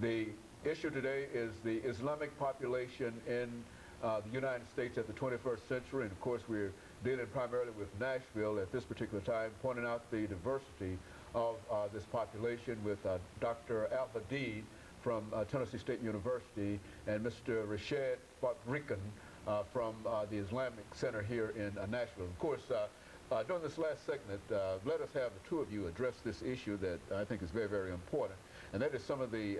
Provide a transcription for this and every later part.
The issue today is the Islamic population in the United States at the 21st century, and of course we're dealing primarily with Nashville at this particular time, pointing out the diversity of this population with Dr. Al-Hadid from Tennessee State University and Mr. RFakhruddin3 from the Islamic Center here in Nashville. Of course, during this last segment, let us have the two of you address this issue that I think is very, very important, and that is some of the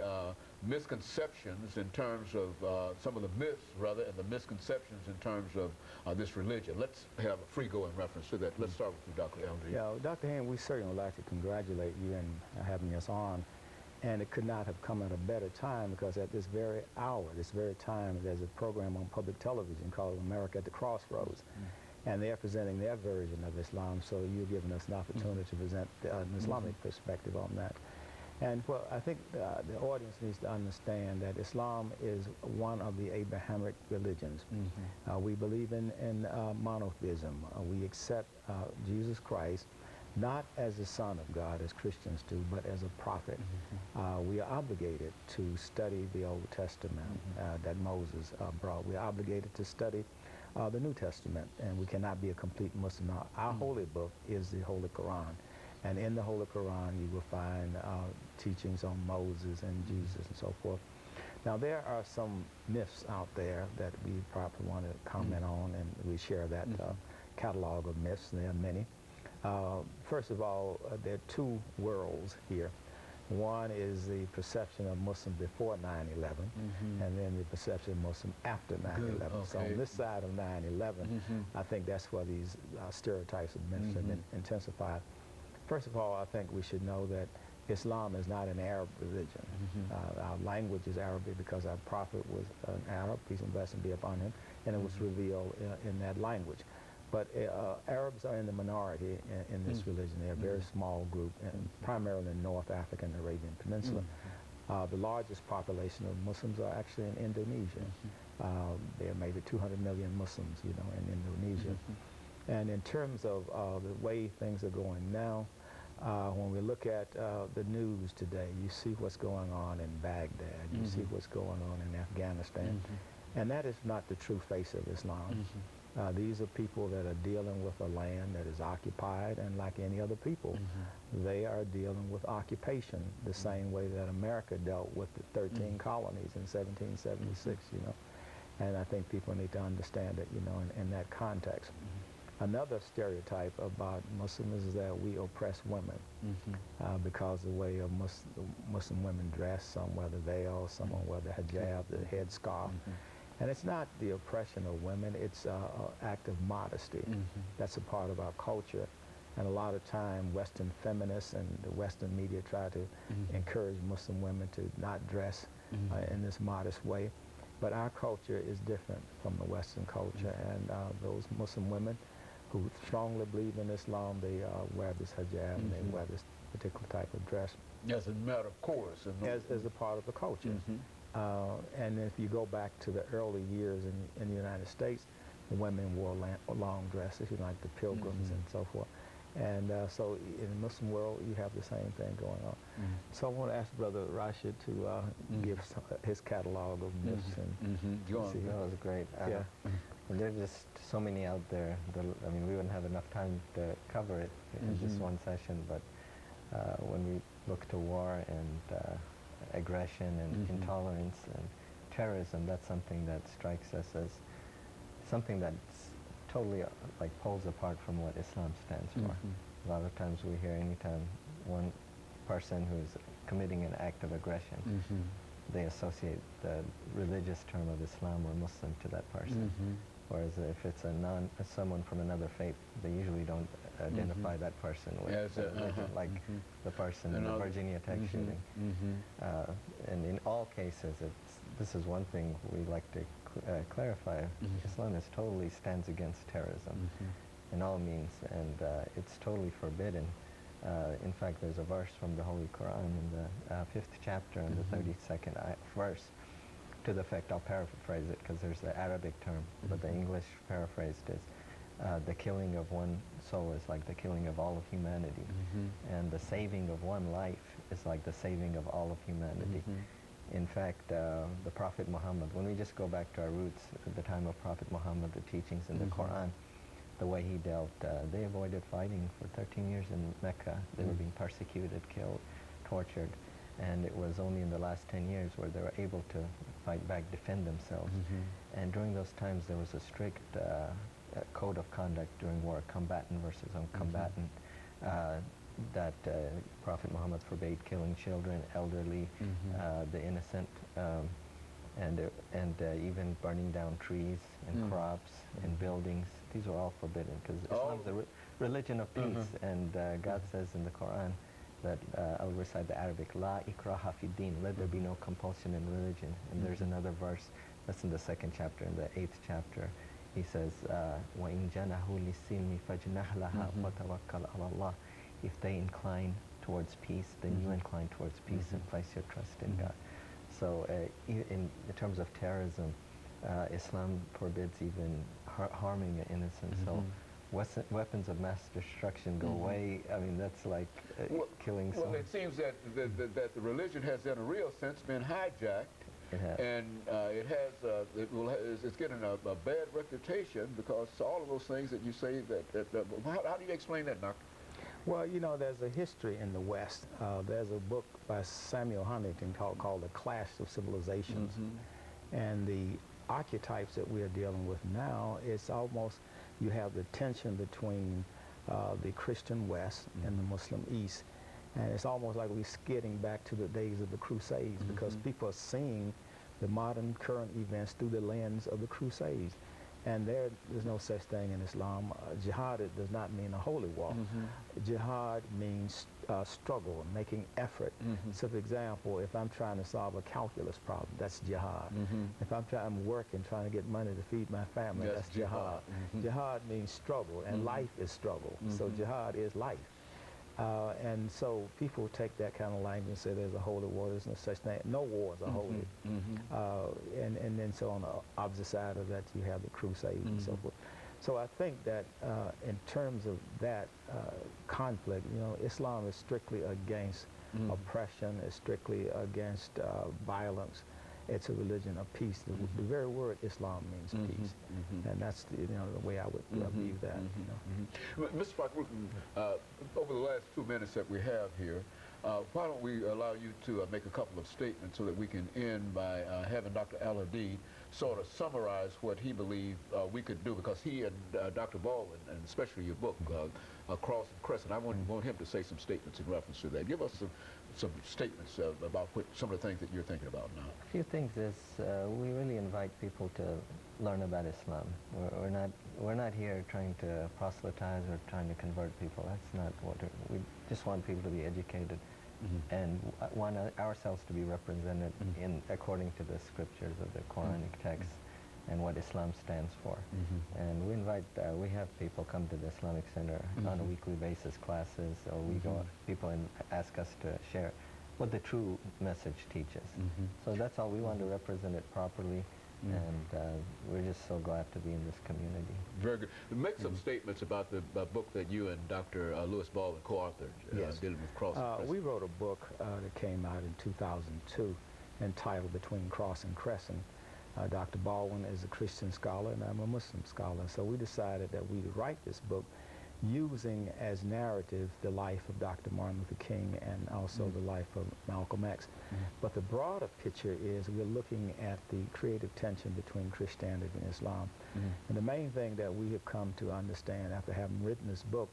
misconceptions in terms of some of the myths, rather, and the misconceptions in terms of this religion. Let's have a free go in reference to that. Let's start with you, Dr. Al-Hadid. Yeah, well, Dr. Hand, we certainly would like to congratulate you in having us on. And it could not have come at a better time, because at this very hour, this very time, there's a program on public television called America at the Crossroads. And they're presenting their version of Islam, so you're giving us an opportunity to present an Islamic perspective on that. And well, I think the audience needs to understand that Islam is one of the Abrahamic religions. We believe in monotheism. We accept Jesus Christ not as the Son of God, as Christians do, but as a prophet. We are obligated to study the Old Testament that Moses brought. We are obligated to study the New Testament, and we cannot be a complete Muslim. Now, our holy book is the Holy Quran, and in the Holy Quran you will find teachings on Moses and Jesus and so forth. Now, there are some myths out there that we probably want to comment on, and we share that catalog of myths. There are many. First of all, there are two worlds here. One is the perception of Muslim before 9/11, and then the perception of Muslim after 9/11. Okay. So on this side of 9/11, I think that's where these stereotypes of myths have been intensified. First of all, I think we should know that Islam is not an Arab religion. Our language is Arabic because our prophet was an Arab, peace and blessing be upon him, and it was revealed in that language. But Arabs are in the minority in this religion. They're a very small group, and primarily in North Africa and the Arabian Peninsula. The largest population of Muslims are actually in Indonesia. There are maybe 200 million Muslims, you know, in Indonesia. And in terms of the way things are going now, when we look at the news today, you see what's going on in Baghdad, you see what's going on in Afghanistan, and that is not the true face of Islam. These are people that are dealing with a land that is occupied, and like any other people, they are dealing with occupation the same way that America dealt with the 13 colonies in 1776, you know. And I think people need to understand it, you know, in that context. Another stereotype about Muslims is that we oppress women because the way of Muslim women dress, some wear the veil, some wear the hijab, the headscarf. And it's not the oppression of women, it's an act of modesty. That's a part of our culture. And a lot of time, Western feminists and the Western media try to encourage Muslim women to not dress in this modest way. But our culture is different from the Western culture, and those Muslim women who strongly believe in Islam, they wear this hijab and they wear this particular type of dress. As a matter of course. As a part of the culture. And if you go back to the early years in the United States, the women wore long dresses, you know, like the pilgrims and so forth. And so in the Muslim world, you have the same thing going on. So I want to ask Brother Rashid to give his catalog of myths. See, that was great. Yeah. There are just so many out there. I mean, we wouldn't have enough time to cover it in just one session, but when we look to war and aggression and intolerance and terrorism, that's something that strikes us as something that's totally like poles apart from what Islam stands for. A lot of times we hear anytime one person who's committing an act of aggression, they associate the religious term of Islam or Muslim to that person. Whereas if it's someone from another faith, they usually don't identify that person with religion, like the person in the Virginia Tech shooting. And in all cases, this is one thing we like to clarify. Islam totally stands against terrorism in all means, and it's totally forbidden. In fact, there's a verse from the Holy Quran in the 5th chapter and the 32nd verse, to the effect, I'll paraphrase it because there's the Arabic term, but the English paraphrased is, the killing of one soul is like the killing of all of humanity, and the saving of one life is like the saving of all of humanity. In fact, the Prophet Muhammad, when we just go back to our roots, at the time of Prophet Muhammad, the teachings in the Quran, the way he dealt, they avoided fighting for 13 years in Mecca. They were being persecuted, killed, tortured, and it was only in the last 10 years where they were able to fight back, defend themselves. And during those times, there was a strict code of conduct during war, combatant versus uncombatant, that Prophet Muhammad forbade killing children, elderly, the innocent, and even burning down trees and crops and buildings. These were all forbidden because Islam is the religion of peace, and God says in the Quran that, I'll recite the Arabic, La ikraha fi din, let there be no compulsion in religion. And there's another verse that's in the 2nd chapter, in the 8th chapter. He says, وَإِن جَنَهُ لِلسِّلْمِ فَجْنَهْ لَهَا وَتَوَكَّلْ عَلَى اللَّهِ. If they incline towards peace, then you incline towards peace and place your trust in God. So in terms of terrorism, Islam forbids even harming an innocent. So weapons of mass destruction go way, I mean, that's like killing someone. Well, it seems that the religion has, in a real sense, been hijacked. It has. And it's getting a bad reputation because all of those things that you say how do you explain that, Doctor? Well, you know, there's a history in the West. There's a book by Samuel Huntington called The Clash of Civilizations. And the archetypes that we're dealing with now, it's almost, you have the tension between the Christian West and the Muslim East. And it's almost like we're skidding back to the days of the Crusades because people are seeing the modern current events through the lens of the Crusades. And there's no such thing in Islam. Jihad does not mean a holy war. Jihad means struggle, making effort. So for example, if I'm trying to solve a calculus problem, that's jihad. If I'm working, trying to get money to feed my family, that's jihad. Jihad means struggle, and life is struggle. So jihad is life. And so people take that kind of language and say there's a holy war, there's no such thing. No wars are holy. And then so on the opposite side of that, you have the Crusades and so forth. So I think that in terms of that conflict, you know, Islam is strictly against oppression, it's strictly against violence. It's a religion of peace. The very word Islam means peace, and that's the way I would view that. Mr. Fakhruddin, over the last 2 minutes that we have here, why don't we allow you to make a couple of statements so that we can end by having Dr. AAl-Hadid sort of summarize what he believed we could do, because he and Dr. Baldwin, and especially your book, Cross and Crescent, I want him to say some statements in reference to that. Give us some statements about some of the things that you're thinking about now. A few things is we really invite people to learn about Islam. We're not here trying to proselytize or trying to convert people. That's not what we just want people to be educated and want ourselves to be represented according to the scriptures of the Quranic text and what Islam stands for. And we invite, we have people come to the Islamic Center on a weekly basis, classes, or we go, people ask us to share what the true message teaches. So that's all. We want to represent it properly, and we're just so glad to be in this community. Very good. Make some statements about the book that you and Dr. Lewis Baldwin co-authored, dealing with Cross and Crescent. We wrote a book that came out in 2002 entitled Between Cross and Crescent. Dr. Baldwin is a Christian scholar and I'm a Muslim scholar, so we decided that we'd write this book using as narrative the life of Dr. Martin Luther King and also the life of Malcolm X. But the broader picture is we're looking at the creative tension between Christianity and Islam. And the main thing that we have come to understand after having written this book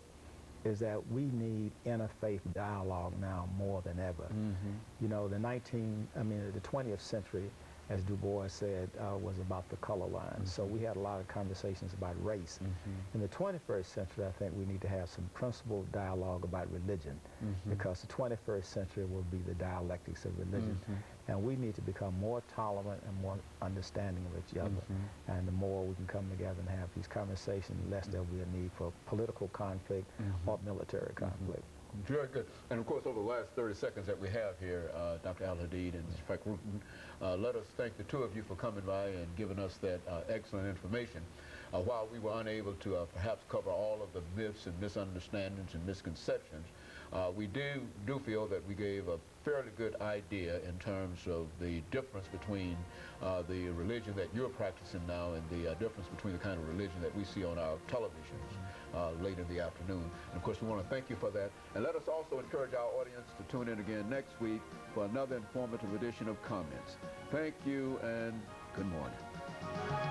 is that we need interfaith dialogue now more than ever. You know, the 20th century, as Du Bois said, was about the color line. So we had a lot of conversations about race. In the 21st century, I think we need to have some principled dialogue about religion, because the 21st century will be the dialectics of religion. And we need to become more tolerant and more understanding of each other. And the more we can come together and have these conversations, the less there will be a need for political conflict or military conflict. Very good. And of course, over the last 30 seconds that we have here, Dr. AAl-Hadid and Mr. Fakhruddin, let us thank the two of you for coming by and giving us that excellent information. While we were unable to perhaps cover all of the myths and misunderstandings and misconceptions, we do feel that we gave a fairly good idea in terms of the difference between the religion that you're practicing now and the difference between the kind of religion that we see on our televisions late in the afternoon. And of course, we want to thank you for that. And let us also encourage our audience to tune in again next week for another informative edition of Comments. Thank you and good morning.